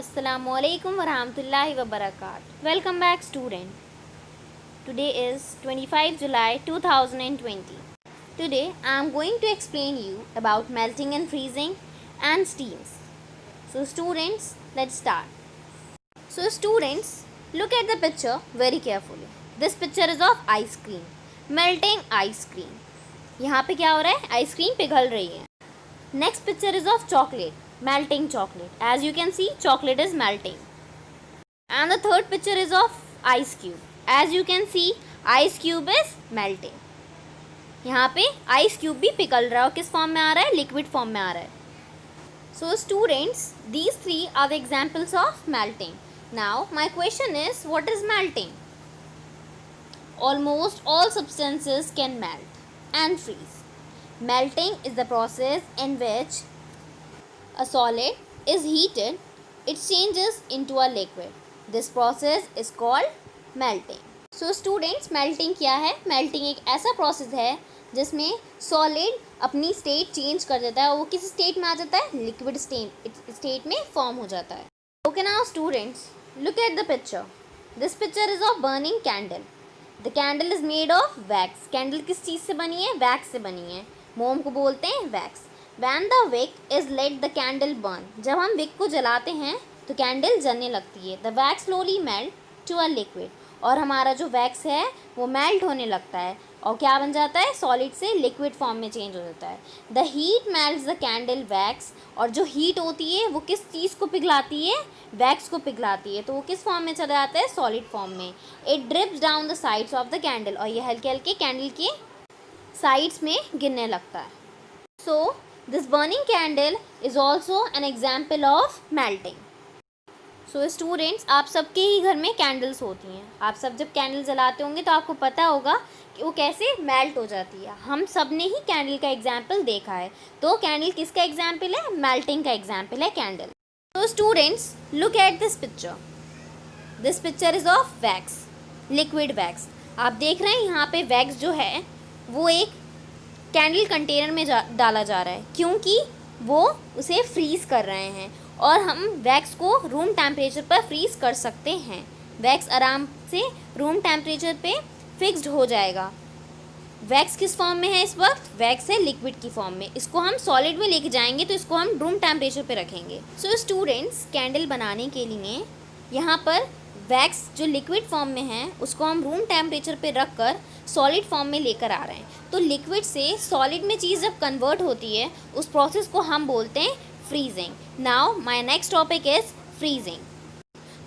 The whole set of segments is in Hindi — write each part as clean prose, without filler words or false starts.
Assalamualaikum warahmatullahi wabarakatuh. Welcome back, student. Today is 25 July 2020. Today I am going to explain you about melting and freezing and steams. So students, let's start. So students, look at the picture very carefully. This picture is of ice cream. Melting ice cream. यहाँ पे क्या हो रहा है? आइसक्रीम पिघल रही है. Next picture is of chocolate. Melting chocolate. As you can see, chocolate is melting. And the third picture is of ice cube. As you can see, ice cube is melting. यहाँ पे ice cube भी पिघल रहा है और किस फॉर्म में आ रहा है? लिक्विड फॉर्म में आ रहा है. So students, these three are the examples of melting. Now my question is, what is melting? Almost all substances can melt and freeze. Melting is the process in which a solid is heated, it changes into a liquid. This process is called melting. So students, melting क्या है? Melting एक ऐसा process है जिसमें solid अपनी state change कर देता है और वो किस state में आ जाता है? Liquid state में form हो जाता है. Okay, now students, look at the picture. This picture is of burning candle. The candle is made of wax. Candle किस चीज़ से बनी है? Wax से बनी है. मोम को बोलते हैं wax. When the wick is let the candle burn. जब हम wick को जलाते हैं तो कैंडल जलने लगती है. The wax slowly melt to a liquid. और हमारा जो wax है वो मेल्ट होने लगता है और क्या बन जाता है? सॉलिड से लिक्विड फॉर्म में चेंज हो जाता है. The heat melts the candle wax. और जो हीट होती है वो किस चीज़ को पिघलाती है? वैक्स को पिघलाती है. तो वो किस फॉर्म में चला जाता है? सॉलिड फॉर्म में. It drips down the sides of the candle. और ये हल्के हल्के कैंडल के साइड्स में गिरने लगता है. So this burning candle is also an example of melting. So students, आप सबके ही घर में कैंडल्स होती हैं. आप सब जब कैंडल जलाते होंगे तो आपको पता होगा कि वो कैसे मेल्ट हो जाती है. हम सब ने ही कैंडल का एग्जाम्पल देखा है. तो कैंडल किसका एग्जाम्पल है? मेल्टिंग का एग्जाम्पल है कैंडल. तो students, look at this picture. This picture is of wax, liquid wax. आप देख रहे हैं यहाँ पे वैक्स जो है वो एक कैंडल कंटेनर में डाला जा रहा है क्योंकि वो उसे फ्रीज़ कर रहे हैं. और हम वैक्स को रूम टेम्परेचर पर फ्रीज़ कर सकते हैं. वैक्स आराम से रूम टेम्परेचर पे फिक्स्ड हो जाएगा. वैक्स किस फॉर्म में है इस वक्त? वैक्स है लिक्विड की फॉर्म में. इसको हम सॉलिड में लेके जाएंगे तो इसको हम रूम टेम्परेचर पे रखेंगे. सो स्टूडेंट्स, कैंडल बनाने के लिए यहाँ पर वैक्स जो लिक्विड फॉर्म में है उसको हम रूम टेम्परेचर पे रख कर सॉलिड फॉर्म में लेकर आ रहे हैं. तो लिक्विड से सॉलिड में चीज़ जब कन्वर्ट होती है उस प्रोसेस को हम बोलते हैं freezing. Now my next topic is freezing.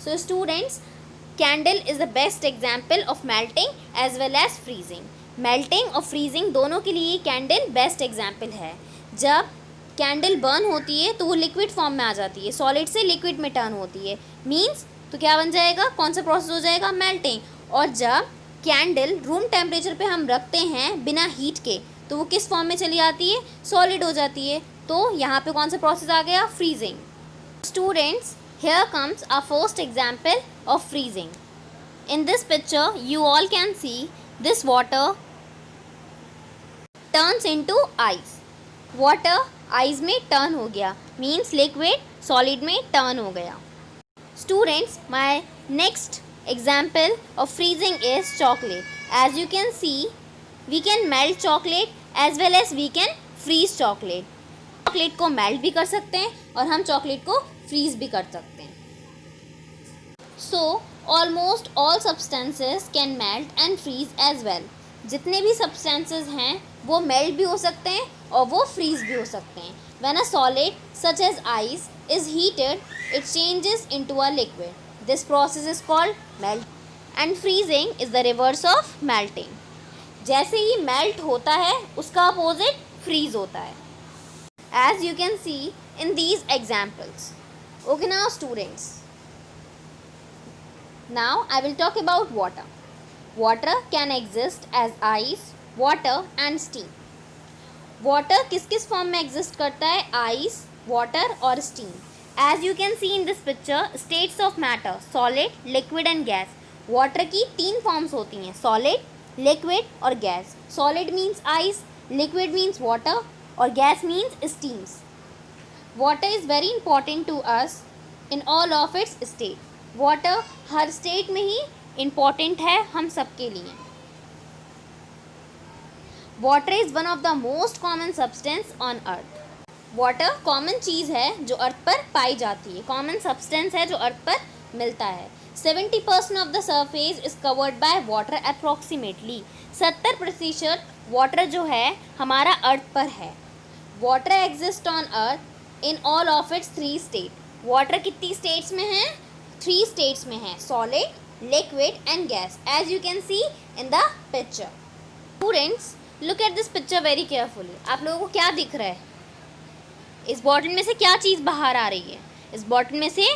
So students, candle is the best example of melting as well as freezing. Melting और freezing दोनों के लिए कैंडल बेस्ट एग्जाम्पल है. जब कैंडल बर्न होती है तो वो लिक्विड फॉर्म में आ जाती है, सॉलिड से लिक्विड में टर्न होती है. मीन्स तो क्या बन जाएगा? कौन सा प्रोसेस हो जाएगा? मेल्टिंग. और जब कैंडल रूम टेम्परेचर पे हम रखते हैं बिना हीट के तो वो किस फॉर्म में चली जाती है? सॉलिड हो जाती है. तो यहाँ पे कौन सा प्रोसेस आ गया? Freezing. Students, here comes our first example of freezing. In this picture you all can see this water turns into ice. Water ice में टर्न हो गया, मीन्स लिक्विड सॉलिड में टर्न हो गया. Students, my next example of freezing is chocolate. As you can see, we can melt chocolate as well as we can freeze chocolate. Chocolate को मेल्ट भी कर सकते हैं और हम चॉकलेट को फ्रीज भी कर सकते हैं. So almost all substances can melt and freeze as well. जितने भी सब्सटेंसेस हैं वो मेल्ट भी हो सकते हैं और वो फ्रीज भी हो सकते हैं. When a solid such as ice is heated, it changes into a liquid. This process is called melt. And freezing is the reverse of melting. जैसे ही melt होता है उसका opposite freeze होता है. As you can see in these examples. Okay now students. Now I will talk about water. Water can exist as ice, water and steam. Water किस किस फॉर्म में exist करता है? Ice, water और steam. As you can see in this picture, states of matter, solid, liquid and gas. Water की तीन forms होती हैं, solid, liquid और gas. Solid means ice, liquid means water और gas means steams. Water is very important to us in all of its state. Water her state में ही important है हम सबके लिए. Water is one of the most common substance on earth. Water common चीज़ है जो अर्थ पर पाई जाती है, common substance है जो अर्थ पर मिलता है. 70% of the surface is covered by water approximately. 70% water जो है हमारा अर्थ पर है. Water exist on earth in all of its 3 state. Water कितनी स्टेट्स में है? 3 स्टेट्स में है, solid, liquid and gas, as you can see in the picture. Students, look at this picture very carefully. आप लोगों को क्या दिख रहा है? इस बॉटल में से क्या चीज़ बाहर आ रही है? इस बॉटल में से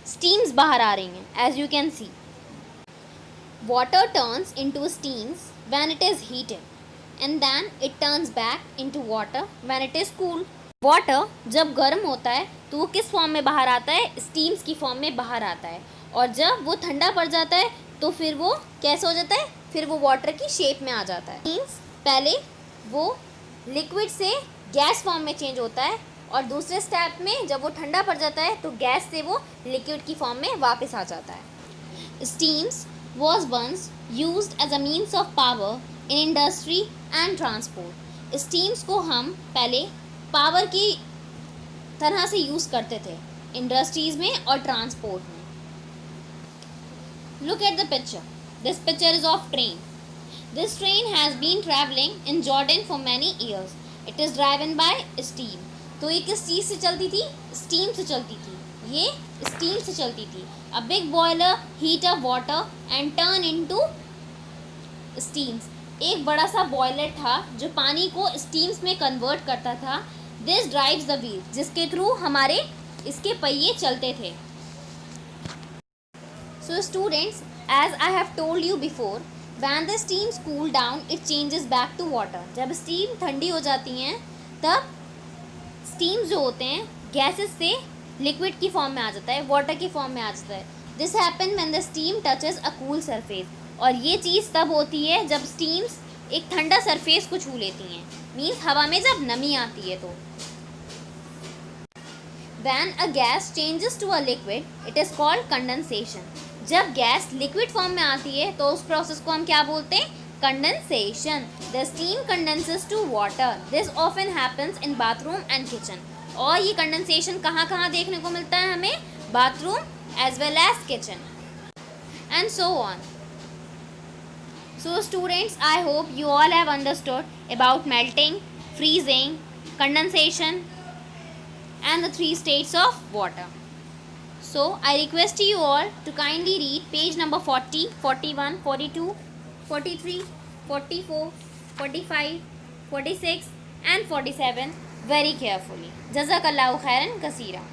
स्टीम्स बाहर आ रही हैं, as you can see. Water turns into steams when it is heated and then it turns back into water when it is cool. Water जब गर्म होता है तो वो किस फॉर्म में बाहर आता है? स्टीम्स की फॉर्म में बाहर आता है. और जब वो ठंडा पड़ जाता है तो फिर वो कैसे हो जाता है? फिर वो वाटर की शेप में आ जाता है. मीन्स पहले वो लिक्विड से गैस फॉर्म में चेंज होता है और दूसरे स्टेप में जब वो ठंडा पड़ जाता है तो गैस से वो लिक्विड की फॉर्म में वापस आ जाता है. Stems was once used as a means of power in industry and transport. Stems को हम पहले पावर की तरह से यूज़ करते थे इंडस्ट्रीज़ में और ट्रांसपोर्ट में. Look at the picture. This picture is of train. This train has been travelling in Jordan for many years. It is driven by steam. तो ये किस चीज़ से चलती थी? स्टीम से चलती थी. ये स्टीम से चलती थी. A big boiler heat up water and turn into stems. एक बड़ा सा बॉयलर था जो पानी को स्टीम्स में कन्वर्ट करता था. दिस ड्राइव्स द व्हील, जिसके थ्रू हमारे इसके पहिए चलते थे. So students, as I have told you before, when the steams cool down it changes back to water. जब स्टीम ठंडी हो जाती हैं तब स्टीम्स जो होते हैं गैसेस से लिक्विड की फॉर्म में आ जाता है, वाटर की फॉर्म में आ जाता है. This happen when the steam touches a cool surface. और ये चीज़ तब होती है जब स्टीम्स एक ठंडा सरफेस को छू लेती हैं. मीन्स हवा में जब नमी आती है तो. When a gas changes to a liquid it is called condensation. जब गैस लिक्विड फॉर्म में आती है तो उस प्रोसेस को हम क्या बोलते हैं? Condensation. The steam condenses to water. This often happens in bathroom and kitchen. और ये कंडेंसेशन कहाँ कहाँ देखने को मिलता है हमें? Bathroom as well as kitchen and so on. So students, I hope you all have understood about melting, freezing, condensation and the 3 states of water. So I request you all to kindly read page number 40, 41, 42, 43, 44, 45, 46 and 47 very carefully. Jazakallahu khairan kaseera.